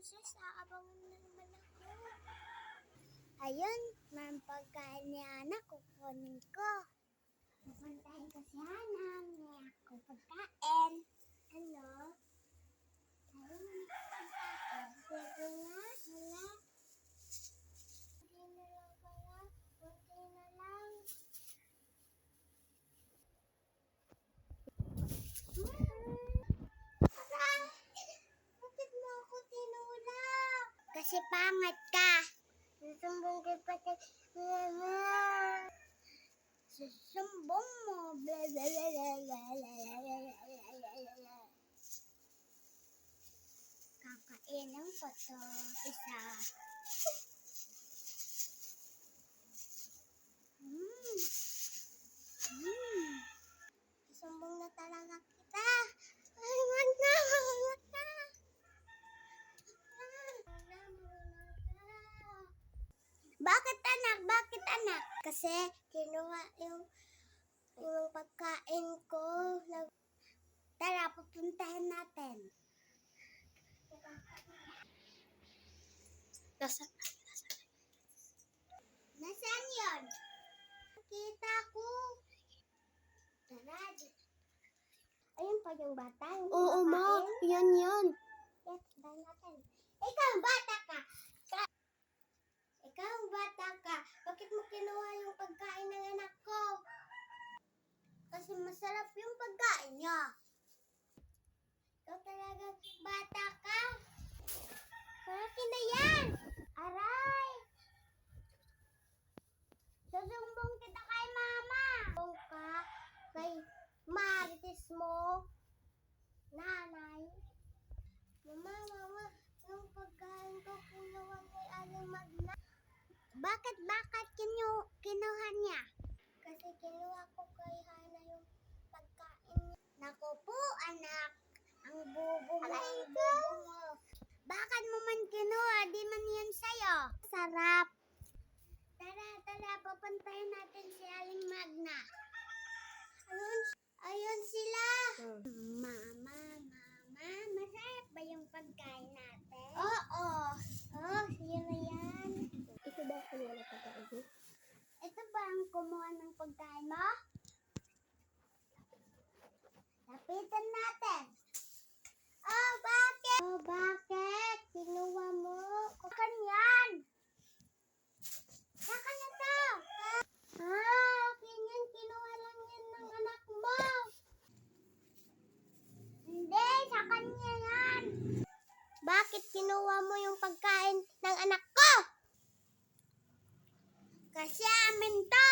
princess, aabangan na naman ako. Ayun, may pagkain ni anak, kukunin ko. Pupuntahin ko si Hana, may ako pagkain. Ano? Ayun, pagkain. Sige nga, wala. Kunti na lang pala, kunti na lang. Aray! Bakit mo ako tinulak? Kasi pangat ka. Susumbong kita kay Mama. Susumbong mo. Kakainin ko to isa. Susumbong na talaga kita. Ay, wag na. Wag na. Bakit anak? Bakit anak? Kasi kinuha yung pagkain ko. Tara, pupuntahan natin. Nasaan yun? Nakita ko. Tara. Ayun pa yung bata. Oo, ma. Yan. Yes, dahil natin. Ikaw, bata ka. Ikaw, bata ka. Bakit mo kinuha yung pagkain ng anak ko? Kasi masarap yung pagkain niya. Ikaw talaga bata ka. Akin na yan. Aray. Susumbong kita kay Mama. Susumbong ka kay Marites mo. Nanay. Mama, yung pagkain ko kinuha ni Aling Magna. Bakit kinuha niya? Kasi kinuha ko kay Hana yung pagkain niya. Naku po, anak. Ang bobo mo. Bakit mo man kinuha? Di man yan sa'yo. Sarap. Tara, papuntahin natin si Aling Magna. Ayun sila. Mama, masarap ba yung pagkain natin? Oo. Oh, sila yan. Ito ba kung wala pagkain mo? Ito ba ang kumuha ng pagkain mo? Lapitan natin. Oh, bakit? Kinuha mo? Kakan yan. Saka na to. Akin yan. Kinuha lang yan ng anak mo. Hindi, sa kanya yan. Bakit kinuha mo yung pagkain ng anak ko? Kasi amin to.